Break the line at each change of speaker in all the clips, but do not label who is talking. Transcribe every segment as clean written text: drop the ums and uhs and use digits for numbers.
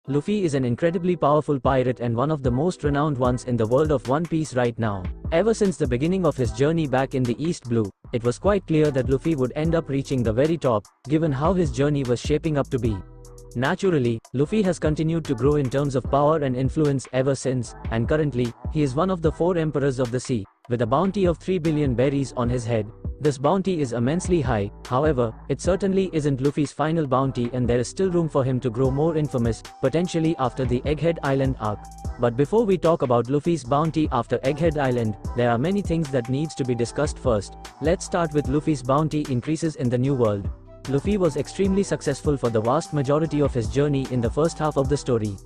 Luffy is an incredibly powerful pirate and one of the most renowned ones in the world of One Piece right now. Ever since the beginning of his journey back in the East Blue, it was quite clear that Luffy would end up reaching the very top, given how his journey was shaping up to be. Naturally, Luffy has continued to grow in terms of power and influence ever since, and currently, he is one of the 4 emperors of the sea, with a bounty of 3 billion berries on his head. This bounty is immensely high, however, it certainly isn't Luffy's final bounty and there is still room for him to grow more infamous, potentially after the Egghead Island Arc. But before we talk about Luffy's bounty after Egghead Island, there are many things that needs to be discussed first. Let's start with Luffy's bounty increases in the New World. Luffy was extremely successful for the vast majority of his journey in the first half of the story.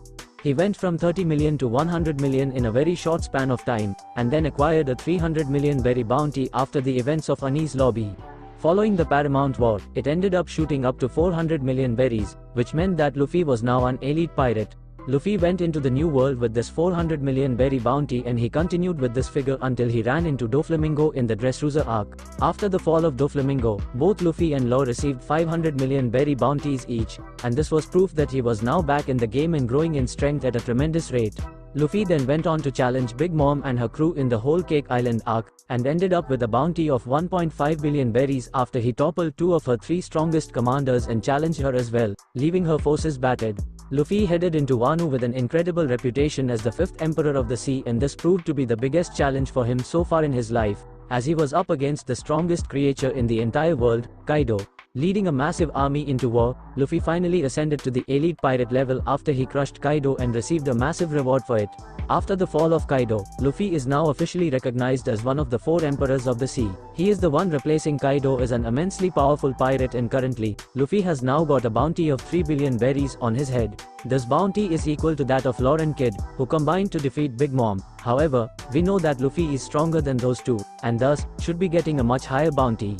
He went from 30 million to 100 million in a very short span of time, and then acquired a 300 million berry bounty after the events of Ani's Lobby. Following the Paramount War, it ended up shooting up to 400 million berries, which meant that Luffy was now an elite pirate. Luffy went into the New World with this 400 million berry bounty and he continued with this figure until he ran into Doflamingo in the Dressrosa arc. After the fall of Doflamingo, both Luffy and Law received 500 million berry bounties each, and this was proof that he was now back in the game and growing in strength at a tremendous rate. Luffy then went on to challenge Big Mom and her crew in the Whole Cake Island arc, and ended up with a bounty of 1.5 billion berries after he toppled 2 of her 3 strongest commanders and challenged her as well, leaving her forces battered. Luffy headed into Wano with an incredible reputation as the 5th Emperor of the Sea, and this proved to be the biggest challenge for him so far in his life, as he was up against the strongest creature in the entire world, Kaido. Leading a massive army into war, Luffy finally ascended to the elite pirate level after he crushed Kaido and received a massive reward for it. After the fall of Kaido, Luffy is now officially recognized as one of the 4 emperors of the sea. He is the one replacing Kaido as an immensely powerful pirate, and currently, Luffy has now got a bounty of 3 billion berries on his head. This bounty is equal to that of Law and Kid, who combined to defeat Big Mom. However, we know that Luffy is stronger than those two, and thus, should be getting a much higher bounty.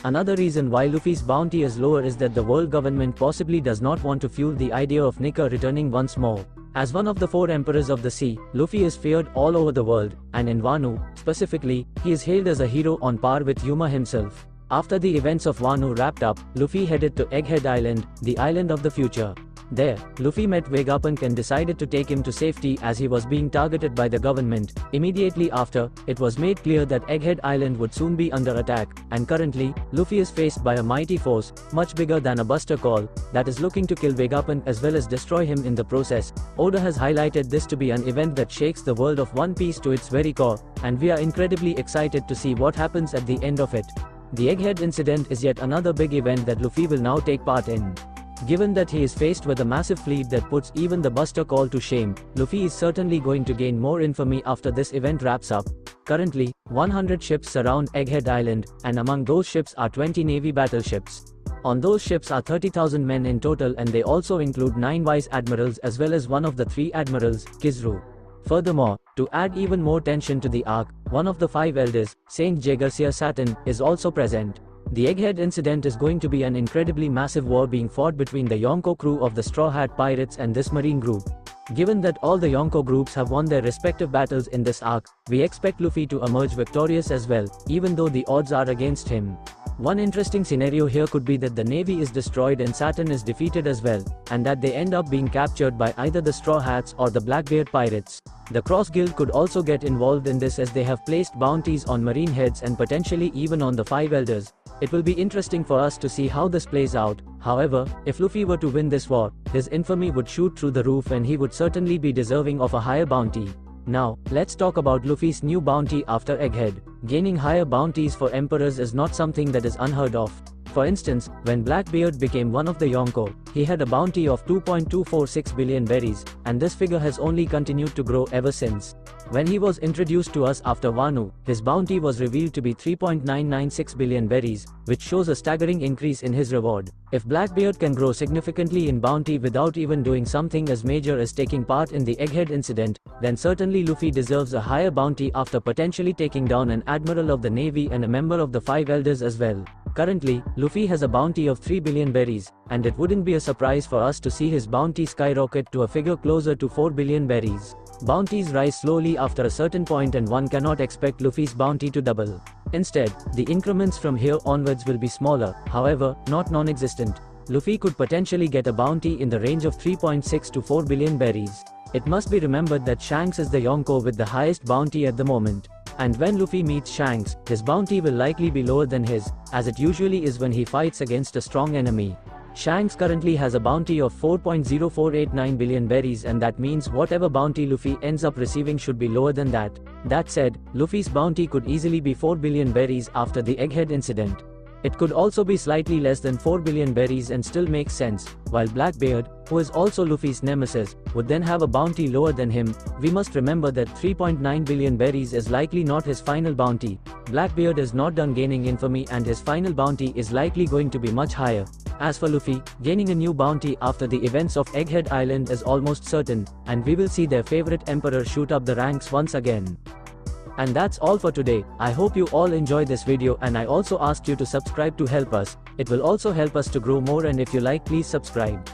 Another reason why Luffy's bounty is lower is that the world government possibly does not want to fuel the idea of Nika returning once more. As one of the 4 emperors of the sea, Luffy is feared all over the world, and in Wano, specifically, he is hailed as a hero on par with Yuma himself. After the events of Wano wrapped up, Luffy headed to Egghead Island, the island of the future. There, Luffy met Vegapunk and decided to take him to safety as he was being targeted by the government. Immediately after, it was made clear that Egghead Island would soon be under attack, and currently, Luffy is faced by a mighty force, much bigger than a Buster Call, that is looking to kill Vegapunk as well as destroy him in the process. Oda has highlighted this to be an event that shakes the world of One Piece to its very core, and we are incredibly excited to see what happens at the end of it. The Egghead incident is yet another big event that Luffy will now take part in. Given that he is faced with a massive fleet that puts even the Buster Call to shame, Luffy is certainly going to gain more infamy after this event wraps up. Currently, 100 ships surround Egghead Island, and among those ships are 20 Navy battleships. On those ships are 30,000 men in total, and they also include 9 vice admirals as well as one of the 3 admirals, Kizaru. Furthermore, to add even more tension to the arc, one of the 5 elders, Saint 𝙲𝚘𝚙𝚎 Saturn, is also present. The Egghead incident is going to be an incredibly massive war being fought between the Yonko crew of the Strawhats Pirates and this marine group. Given that all the Yonko groups have won their respective battles in this arc, we expect Luffy to emerge victorious as well, even though the odds are against him. One interesting scenario here could be that the navy is destroyed and Saturn is defeated as well, and that they end up being captured by either the Straw Hats or the Blackbeard Pirates. The Cross Guild could also get involved in this as they have placed bounties on marine heads and potentially even on the 5 elders. It will be interesting for us to see how this plays out. However, if Luffy were to win this war, his infamy would shoot through the roof and he would certainly be deserving of a higher bounty. Now, let's talk about Luffy's new bounty after Egghead. Gaining higher bounties for emperors is not something that is unheard of. For instance, when Blackbeard became one of the Yonko, he had a bounty of 2.246 billion berries, and this figure has only continued to grow ever since. When he was introduced to us after Wano, his bounty was revealed to be 3.996 billion berries, which shows a staggering increase in his reward. If Blackbeard can grow significantly in bounty without even doing something as major as taking part in the Egghead incident, then certainly Luffy deserves a higher bounty after potentially taking down an admiral of the navy and a member of the 5 elders as well. Currently, Luffy has a bounty of 3 billion berries, and it wouldn't be a surprise for us to see his bounty skyrocket to a figure closer to 4 billion berries. Bounties rise slowly after a certain point and one cannot expect Luffy's bounty to double. Instead, the increments from here onwards will be smaller, however, not non-existent. Luffy could potentially get a bounty in the range of 3.6 to 4 billion berries. It must be remembered that Shanks is the Yonko with the highest bounty at the moment. And when Luffy meets Shanks, his bounty will likely be lower than his, as it usually is when he fights against a strong enemy. Shanks currently has a bounty of 4.0489 billion berries, and that means whatever bounty Luffy ends up receiving should be lower than that. That said, Luffy's bounty could easily be 4 billion berries after the Egghead incident. It could also be slightly less than 4 billion berries and still makes sense, while Blackbeard, who is also Luffy's nemesis, would then have a bounty lower than him. We must remember that 3.9 billion berries is likely not his final bounty. Blackbeard is not done gaining infamy and his final bounty is likely going to be much higher. As for Luffy, gaining a new bounty after the events of Egghead Island is almost certain, and we will see their favorite emperor shoot up the ranks once again. And that's all for today. I hope you all enjoyed this video, and I also asked you to subscribe to help us. It will also help us to grow more, and if you like, please subscribe.